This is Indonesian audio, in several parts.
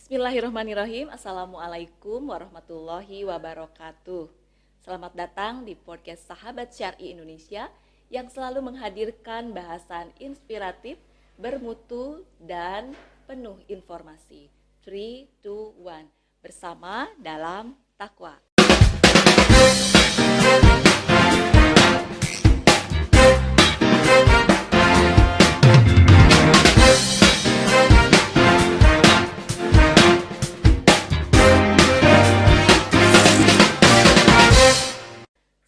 Bismillahirrahmanirrahim. Assalamualaikum warahmatullahi wabarakatuh. Selamat datang di podcast Sahabat Syar'i Indonesia yang selalu menghadirkan bahasan inspiratif, bermutu, dan penuh informasi. 3, 2, 1. Bersama dalam takwa.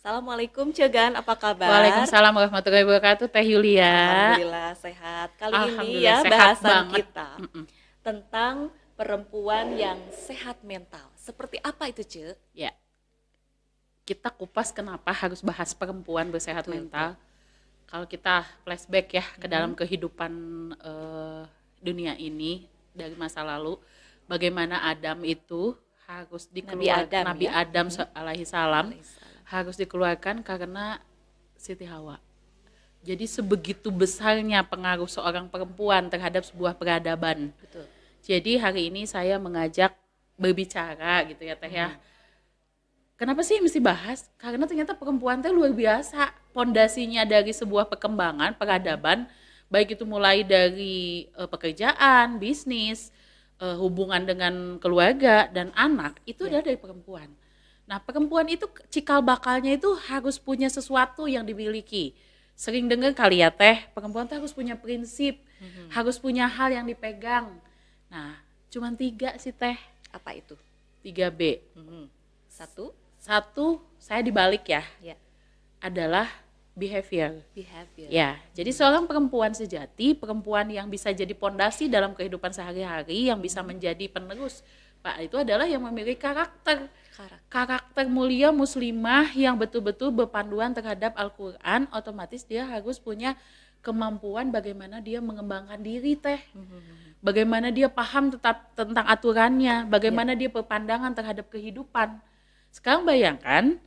Assalamualaikum Cegan, apa kabar? Waalaikumsalam warahmatullahi wabarakatuh, Teh Yulia. Alhamdulillah sehat. Kali ini ya bahasan kita tentang perempuan yang sehat mental. Seperti apa itu, Ce? Ya, kita kupas kenapa harus bahas perempuan bersehat mental. Kalau kita flashback ya ke dalam kehidupan dunia ini dari masa lalu, bagaimana Adam itu harus dikeluarkan, Nabi Adam alaihi salam harus dikeluarkan karena Siti Hawa. Jadi sebegitu besarnya pengaruh seorang perempuan terhadap sebuah peradaban. Betul. Jadi hari ini saya mengajak berbicara gitu ya Teh ya. Kenapa sih mesti bahas? Karena ternyata perempuan itu luar biasa. Pondasinya dari sebuah perkembangan peradaban, baik itu mulai dari pekerjaan, bisnis, hubungan dengan keluarga dan anak, itu adalah dari perempuan. Nah, perempuan itu cikal bakalnya itu harus punya sesuatu yang dimiliki. Sering dengar kali ya Teh, perempuan itu harus punya prinsip, harus punya hal yang dipegang. Nah, cuman 3 sih Teh. Apa itu? 3B. Satu, saya dibalik ya. Adalah behavior. Ya, jadi seorang perempuan sejati, perempuan yang bisa jadi pondasi dalam kehidupan sehari-hari, yang bisa menjadi penerus, Pak, itu adalah yang memiliki karakter mulia muslimah yang betul-betul berpanduan terhadap Al-Quran. Otomatis dia harus punya kemampuan bagaimana dia mengembangkan diri Teh, bagaimana dia paham tentang aturannya, bagaimana dia berpandangan terhadap kehidupan. Sekarang bayangkan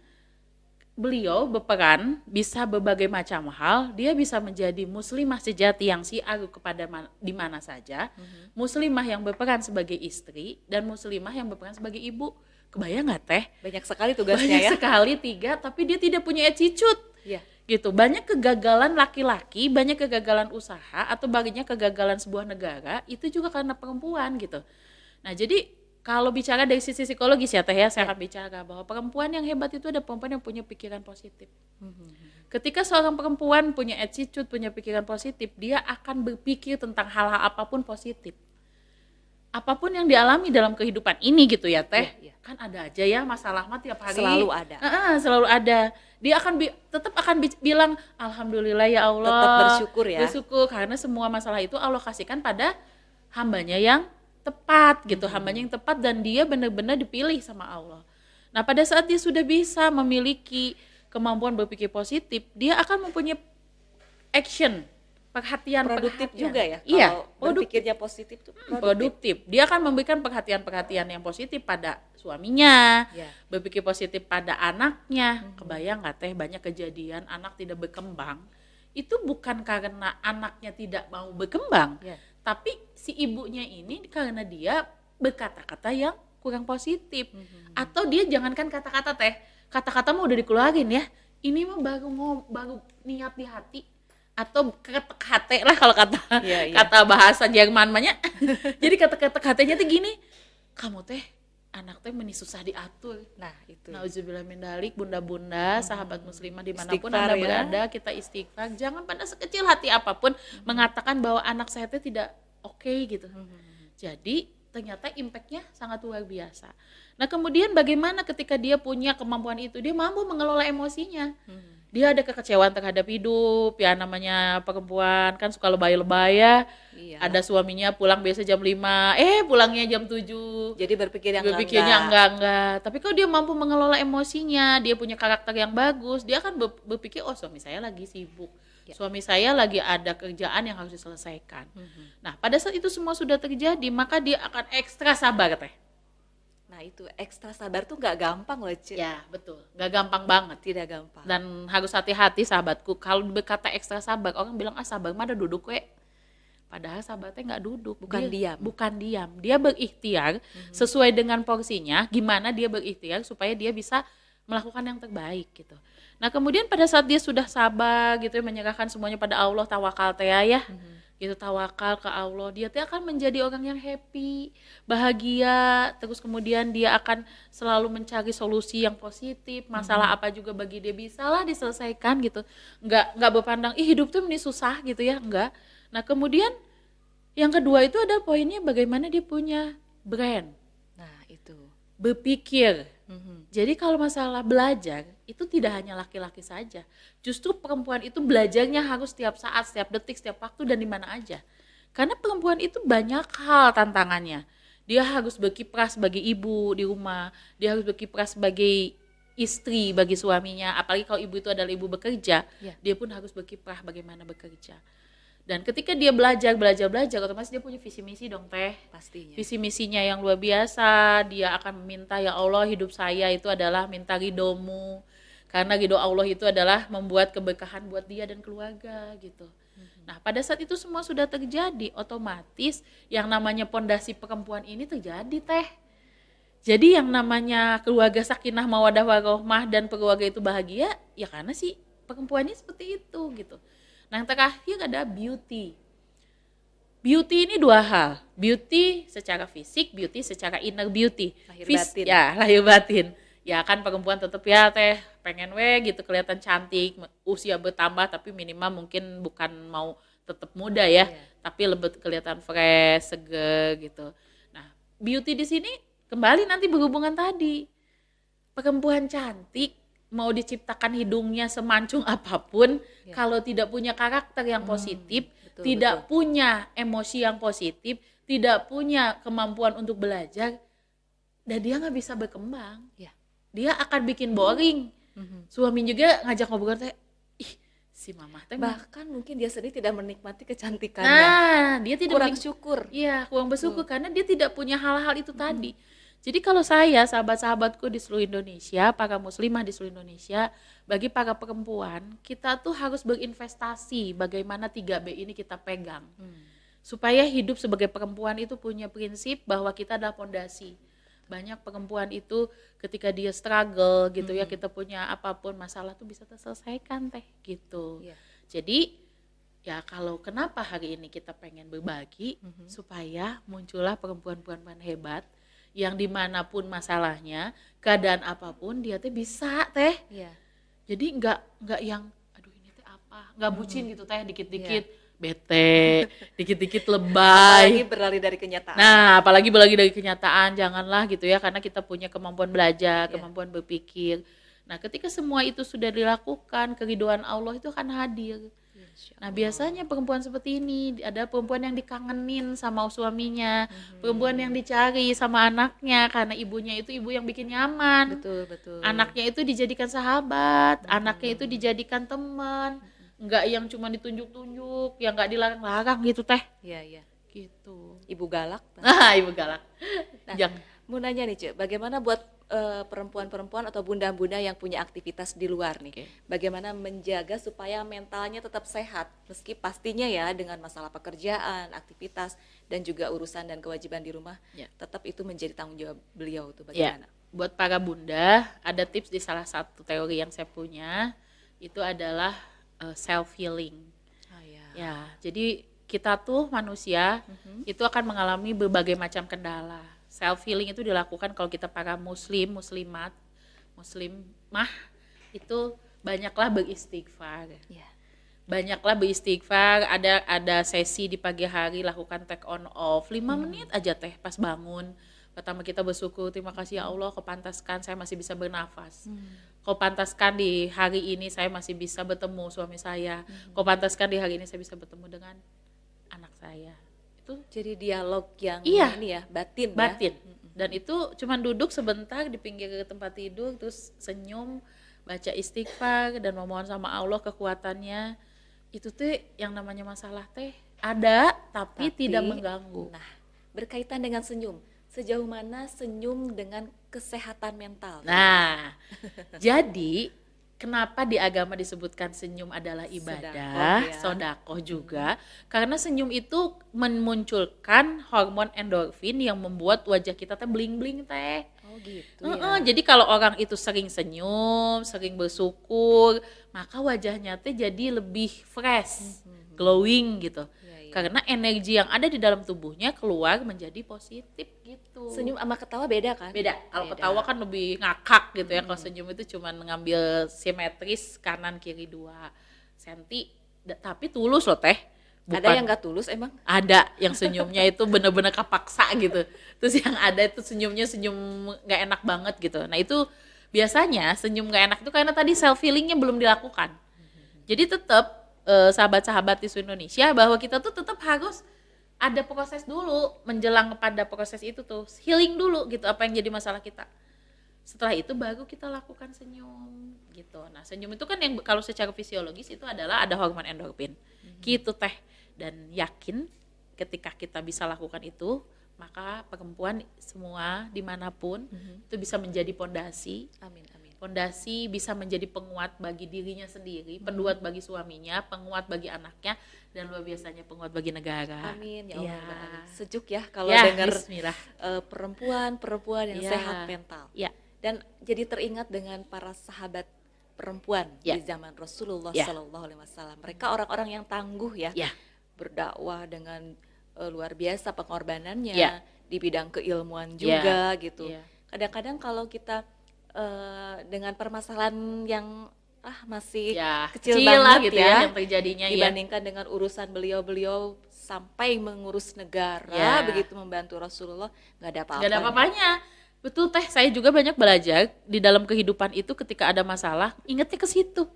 beliau berperan bisa berbagai macam hal, dia bisa menjadi muslimah sejati yang syiar kepada di mana saja, muslimah yang berperan sebagai istri, dan muslimah yang berperan sebagai ibu. Kebayang nggak Teh? banyak sekali tugasnya Banyak ya. sekali 3, tapi dia tidak punya attitude. Gitu. Banyak kegagalan laki-laki, banyak kegagalan usaha, atau banyak kegagalan sebuah negara, itu juga karena perempuan gitu. Nah jadi kalau bicara dari sisi psikologis ya Teh ya, saya akan bicara bahwa perempuan yang hebat itu ada perempuan yang punya pikiran positif. Ketika seorang perempuan punya attitude, punya pikiran positif, dia akan berpikir tentang hal-hal apapun positif. Apapun yang dialami dalam kehidupan ini gitu ya Teh, kan ada aja ya masalah mah tiap hari. Selalu ada. Selalu ada. Dia akan tetap akan bilang alhamdulillah ya Allah. Tetap bersyukur ya. Bersyukur karena semua masalah itu Allah kasihkan pada hambanya yang tepat gitu, hambanya yang tepat, dan dia benar-benar dipilih sama Allah. Nah pada saat dia sudah bisa memiliki kemampuan berpikir positif, dia akan mempunyai action, perhatian Produktif juga ya. Iya, kalau berpikirnya positif tuh produktif. Dia akan memberikan perhatian yang positif pada suaminya, berpikir positif pada anaknya. Kebayang nggak Teh, banyak kejadian anak tidak berkembang itu bukan karena anaknya tidak mau berkembang, tapi si ibunya ini karena dia berkata-kata yang kurang positif. Atau dia jangankan kata-kata Teh, kata-kata mah udah dikeluarin ya, ini mah baru niat di hati, atau ketek hati lah kalau kata kata bahasa Jerman mahnya. Jadi kata-kata hatenya tuh gini, kamu Teh anak Teh meni susah diatur. Nah itu. Nauzubillah min dzalik, bunda-bunda, sahabat muslimah dimanapun Anda berada, kita istighfar. Jangan pada sekecil hati apapun mengatakan bahwa anak saya Teh tidak oke gitu. Jadi ternyata impactnya sangat luar biasa. Nah kemudian bagaimana ketika dia punya kemampuan itu, dia mampu mengelola emosinya. Dia ada kekecewaan terhadap hidup, ya namanya perempuan kan suka lebay-lebay ya. Ada suaminya pulang biasa jam 5, pulangnya jam 7. Jadi berpikirnya enggak. Tapi kalau dia mampu mengelola emosinya, dia punya karakter yang bagus, dia akan berpikir, oh suami saya lagi sibuk, suami saya lagi ada kerjaan yang harus diselesaikan. Nah pada saat itu semua sudah terjadi, maka dia akan ekstra sabar Teh. Nah itu ekstra sabar tuh nggak gampang loh Cik. Ya betul, nggak gampang banget. Tidak gampang. Dan harus hati-hati sahabatku, kalau berkata ekstra sabar, orang bilang sabar mah ada duduk we. Padahal sahabatnya nggak duduk, bukan diam, dia berikhtiar sesuai dengan porsinya, gimana dia berikhtiar supaya dia bisa melakukan yang terbaik gitu. Nah kemudian pada saat dia sudah sabar gitu ya, menyerahkan semuanya pada Allah, tawakal teh ya, gitu, tawakal ke Allah, dia teh akan menjadi orang yang happy, bahagia, terus kemudian dia akan selalu mencari solusi yang positif, masalah apa juga bagi dia bisa lah diselesaikan gitu, nggak berpandang hidup tuh ini susah gitu ya, enggak. Nah kemudian yang kedua itu ada poinnya bagaimana dia punya brand. Nah itu. Berpikir. Jadi kalau masalah belajar itu tidak hanya laki-laki saja. Justru perempuan itu belajarnya harus setiap saat, setiap detik, setiap waktu dan di mana aja. Karena perempuan itu banyak hal tantangannya. Dia harus berkiprah sebagai ibu di rumah, dia harus berkiprah sebagai istri bagi suaminya, apalagi kalau ibu itu adalah ibu bekerja, dia pun harus berkiprah bagaimana bekerja. Dan ketika dia belajar, otomatis dia punya visi misi dong teh. Pastinya. Visi misinya yang luar biasa, dia akan meminta, ya Allah hidup saya itu adalah minta ridhomu. Karena ridho Allah itu adalah membuat keberkahan buat dia dan keluarga gitu. Nah pada saat itu semua sudah terjadi, otomatis yang namanya pondasi perempuan ini terjadi teh. Jadi yang namanya keluarga sakinah mawadah warohmah dan keluarga itu bahagia, ya karena si perempuannya seperti itu gitu. Nah yang terakhir ada beauty. Beauty ini dua hal, beauty secara fisik, beauty secara inner beauty. Batin. Ya, lahir batin. Ya kan perempuan tetap ya teh pengen gitu kelihatan cantik, usia bertambah tapi minimal mungkin bukan mau tetap muda ya, tapi lebih kelihatan fresh, seger gitu. Nah, beauty di sini kembali nanti berhubungan tadi. Perempuan cantik mau diciptakan hidungnya semancung apapun, kalau tidak punya karakter yang positif, tidak punya emosi yang positif, tidak punya kemampuan untuk belajar, dan dia nggak bisa berkembang. Dia akan bikin boring. Suami juga ngajak ngobrol teh, si mama teh bahkan mungkin dia sendiri tidak menikmati kecantikannya. Nah, dia tidak kurang syukur. Iya, kurang bersyukur karena dia tidak punya hal-hal itu tadi. Jadi kalau saya, sahabat-sahabatku di seluruh Indonesia, para muslimah di seluruh Indonesia, bagi para perempuan, kita tuh harus berinvestasi bagaimana 3B ini kita pegang. Supaya hidup sebagai perempuan itu punya prinsip bahwa kita adalah pondasi. Banyak perempuan itu ketika dia struggle gitu ya, kita punya apapun masalah tuh bisa terselesaikan teh gitu. Jadi ya kalau kenapa hari ini kita pengen berbagi, supaya muncullah perempuan-perempuan hebat yang dimanapun masalahnya, keadaan apapun dia teh bisa teh. Jadi nggak yang aduh ini teh apa, nggak bucin gitu teh, dikit-dikit bete, dikit-dikit lebay. Apalagi berlari dari kenyataan. Nah, apalagi berlari dari kenyataan, janganlah gitu ya, karena kita punya kemampuan belajar, kemampuan berpikir. Nah, ketika semua itu sudah dilakukan, keridhaan Allah itu akan hadir. Nah, biasanya perempuan seperti ini, ada perempuan yang dikangenin sama suaminya, perempuan yang dicari sama anaknya, karena ibunya itu ibu yang bikin nyaman. Betul. Anaknya itu dijadikan sahabat, anaknya itu dijadikan teman. Enggak yang cuma ditunjuk-tunjuk, yang enggak dilarang-larang gitu teh. Iya. Gitu. Ibu galak. Ibu galak. Nah, mau nanya nih Cek, bagaimana buat perempuan-perempuan atau bunda-bunda yang punya aktivitas di luar nih, bagaimana menjaga supaya mentalnya tetap sehat, meski pastinya ya dengan masalah pekerjaan, aktivitas, dan juga urusan dan kewajiban di rumah, tetap itu menjadi tanggung jawab beliau tuh bagaimana? Buat para bunda, ada tips di salah satu teori yang saya punya, itu adalah self healing. Jadi kita tuh manusia itu akan mengalami berbagai macam kendala. Self healing itu dilakukan kalau kita para muslimah itu banyaklah beristighfar. Banyaklah beristighfar, ada sesi di pagi hari lakukan take on off 5 menit aja teh pas bangun. Pertama kita bersyukur, terima kasih ya Allah, kau pantaskan saya masih bisa bernafas. Kau pantaskan di hari ini saya masih bisa bertemu suami saya. Kau pantaskan di hari ini saya bisa bertemu dengan anak saya. Itu jadi dialog yang ini ya, batin. Dan itu cuman duduk sebentar di pinggir tempat tidur, terus senyum, baca istighfar dan memohon sama Allah kekuatannya. Itu tuh yang namanya masalah teh ada tapi tidak mengganggu. Nah, berkaitan dengan senyum, sejauh mana senyum dengan kesehatan mental? Nah, jadi kenapa di agama disebutkan senyum adalah ibadah, sodakoh juga, karena senyum itu memunculkan hormon endorfin yang membuat wajah kita teh bling-bling teh. Oh gitu ya. Jadi kalau orang itu sering senyum, sering bersyukur, maka wajahnya teh jadi lebih fresh, glowing gitu. Karena energi yang ada di dalam tubuhnya keluar menjadi positif gitu. Senyum sama ketawa beda kan? Beda. Kalau ketawa kan lebih ngakak gitu ya. Kalau senyum itu cuma ngambil simetris kanan kiri 2 senti. Tapi tulus loh teh. Bukan. Ada yang gak tulus emang? Ada yang senyumnya itu bener-bener kapaksa gitu. Terus yang ada itu senyumnya senyum gak enak banget gitu. Nah itu biasanya senyum gak enak itu karena tadi self healingnya belum dilakukan. Jadi tetap sahabat-sahabat di seluruh Indonesia bahwa kita tuh tetap harus ada proses dulu menjelang kepada proses itu tuh healing dulu gitu apa yang jadi masalah kita. Setelah itu baru kita lakukan senyum gitu. Nah senyum itu kan yang kalau secara fisiologis itu adalah ada hormon endorfin gitu teh. Dan yakin ketika kita bisa lakukan itu maka perempuan semua dimanapun itu bisa menjadi pondasi. Amin. Fondasi bisa menjadi penguat bagi dirinya sendiri, penguat bagi suaminya, penguat bagi anaknya, dan luar biasanya penguat bagi negara. Amin ya Allah. Sejuk ya kalau dengar perempuan yang sehat mental. Dan jadi teringat dengan para sahabat perempuan di zaman Rasulullah SAW. Mereka orang-orang yang tangguh berdakwah dengan luar biasa pengorbanannya di bidang keilmuan juga gitu. Kadang-kadang kalau kita dengan permasalahan yang masih kecil banget gitu ya yang terjadinya dibandingkan dengan urusan beliau sampai mengurus negara begitu membantu Rasulullah nggak ada apa-apanya. Betul teh, saya juga banyak belajar di dalam kehidupan itu ketika ada masalah ingatnya ke situ.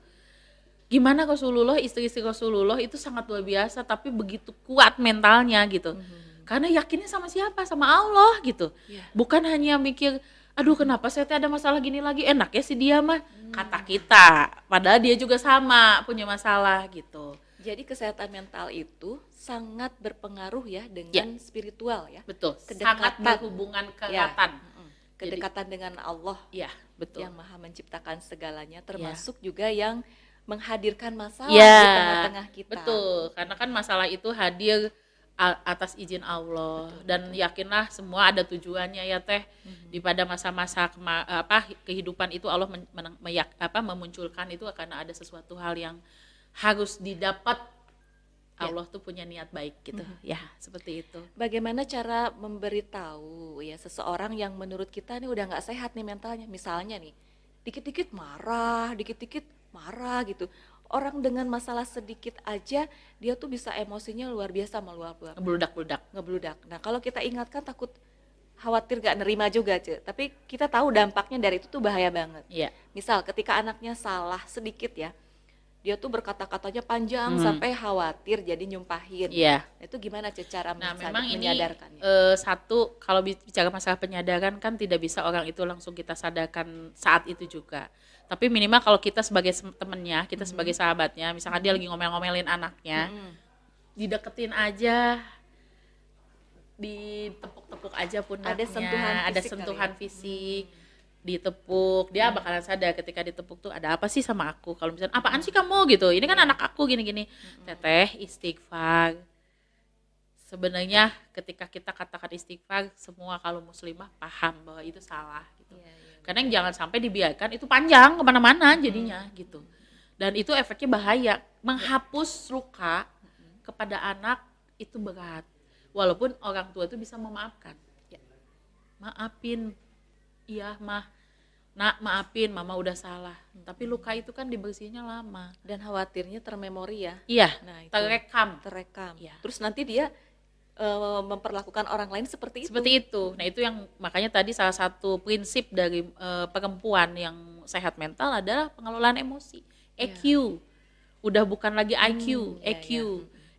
Gimana Rasulullah, istri-istri Rasulullah itu sangat luar biasa tapi begitu kuat mentalnya gitu. Karena yakinnya sama siapa? Sama Allah gitu. Bukan hanya mikir aduh kenapa saya ada masalah gini lagi, enak ya si dia mah kata kita, padahal dia juga sama punya masalah gitu. Jadi kesehatan mental itu sangat berpengaruh ya dengan spiritual ya. Betul. Sangat berhubungan keratan. Kedekatan dengan Allah. Betul. Yang Maha menciptakan segalanya, termasuk juga yang menghadirkan masalah di tengah-tengah kita. Betul. Karena kan masalah itu hadir atas izin Allah. Betul. Dan yakinlah semua ada tujuannya ya teh. Di pada masa-masa kehidupan itu Allah memunculkan itu karena ada sesuatu hal yang harus didapat. Allah tuh punya niat baik gitu. Seperti itu. Bagaimana cara memberitahu ya seseorang yang menurut kita nih udah nggak sehat nih mentalnya, misalnya nih dikit-dikit marah gitu. Orang dengan masalah sedikit aja dia tuh bisa emosinya luar biasa meluap-luap. Ngebludak. Nah kalau kita ingatkan takut khawatir gak nerima juga tapi kita tahu dampaknya dari itu tuh bahaya banget. Misal ketika anaknya salah sedikit ya, dia tuh berkata-katanya panjang sampai khawatir jadi nyumpahin. Itu gimana cara menyadarkannya? Satu, kalau bicara masalah penyadaran kan tidak bisa orang itu langsung kita sadarkan saat itu juga. Tapi minimal kalau kita sebagai temennya, kita sebagai sahabatnya, misalkan dia lagi ngomel-ngomelin anaknya, dideketin aja, ditepuk-tepuk aja punaknya, ada sentuhan fisik, ditepuk, dia bakalan sadar ketika ditepuk tuh ada apa sih sama aku. Kalau misalnya apaan sih kamu gitu, ini kan anak aku gini-gini, teteh istighfar. Sebenarnya ketika kita katakan istighfar, semua kalau muslimah paham bahwa itu salah gitu. Karena yang jangan sampai dibiarkan itu panjang kemana-mana jadinya gitu. Dan itu efeknya bahaya, menghapus luka kepada anak itu berat. Walaupun orang tua itu bisa memaafkan. Maafin, iya mah, nak maafin, mama udah salah. Tapi luka itu kan dibersihinnya lama. Dan khawatirnya termemori ya. Nah, terekam. Terus nanti dia memperlakukan orang lain seperti itu. Nah itu yang makanya tadi salah satu prinsip dari perempuan yang sehat mental adalah pengelolaan emosi. EQ. Udah bukan lagi IQ, EQ.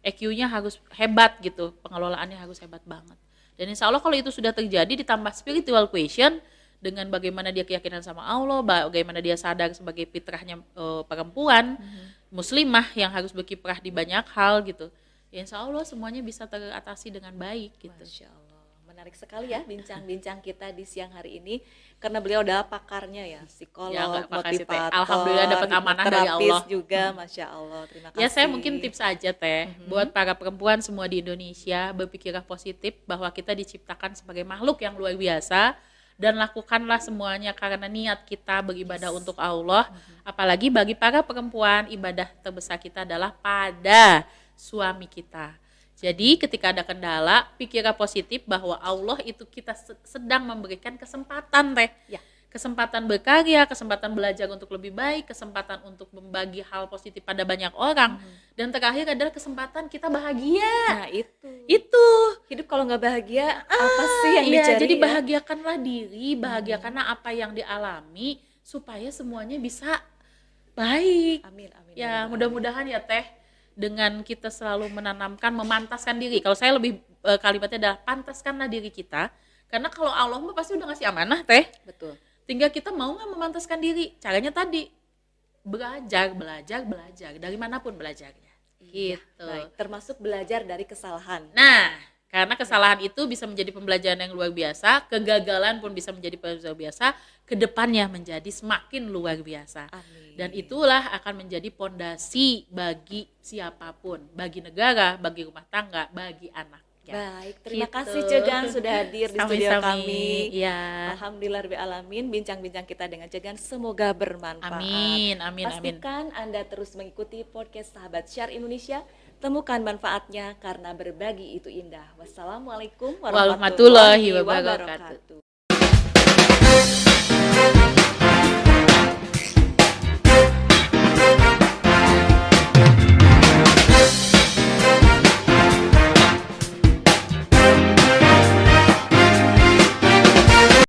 EQ-nya harus hebat gitu, pengelolaannya harus hebat banget. Dan insya Allah kalau itu sudah terjadi ditambah spiritual question dengan bagaimana dia keyakinan sama Allah, bagaimana dia sadar sebagai fitrahnya perempuan muslimah yang harus berkiprah di banyak hal gitu. Ya insya Allah semuanya bisa teratasi dengan baik gitu. Masya Allah, menarik sekali ya bincang-bincang kita di siang hari ini karena beliau adalah pakarnya ya, psikolog, motivator, alhamdulillah dapat amanah dari Allah juga, Masya Allah. Terima kasih. Ya saya mungkin tips aja Teh buat para perempuan semua di Indonesia, berpikirlah positif bahwa kita diciptakan sebagai makhluk yang luar biasa dan lakukanlah semuanya karena niat kita beribadah untuk Allah. Apalagi bagi para perempuan, ibadah terbesar kita adalah pada suami kita. Jadi ketika ada kendala, pikirlah positif bahwa Allah itu kita sedang memberikan kesempatan Teh. Ya. Kesempatan berkarya, kesempatan belajar untuk lebih baik, kesempatan untuk membagi hal positif pada banyak orang. Dan terakhir adalah kesempatan kita bahagia. Nah Itu. hidup kalau nggak bahagia apa sih yang Iya, dicari? jadi bahagiakanlah diri, bahagiakanlah apa yang dialami supaya semuanya bisa baik. Amin, amin. Ya, amin. mudah-mudahan ya Teh dengan kita selalu menanamkan, memantaskan diri. Kalau saya lebih kalimatnya adalah pantaskanlah diri kita. Karena kalau Allah mah pasti udah ngasih amanah Teh. Betul. Tinggal kita mau nggak memantaskan diri. Caranya tadi belajar dari manapun belajarnya. Gitu. Baik, termasuk belajar dari kesalahan. Nah, karena kesalahan itu bisa menjadi pembelajaran yang luar biasa, kegagalan pun bisa menjadi pembelajaran luar biasa, kedepannya menjadi semakin luar biasa. Amin. Dan itulah akan menjadi pondasi bagi siapapun, bagi negara, bagi rumah tangga, bagi anak. Baik, terima Gitu. kasih Cegan sudah hadir di studio kami. Ya. Alhamdulillahirrahmanirrahim, bincang-bincang kita dengan Cegan semoga bermanfaat. Amin. Pastikan Anda terus mengikuti podcast Sahabat Syar Indonesia. Temukan manfaatnya karena berbagi itu indah. Wassalamualaikum warahmatullahi wabarakatuh.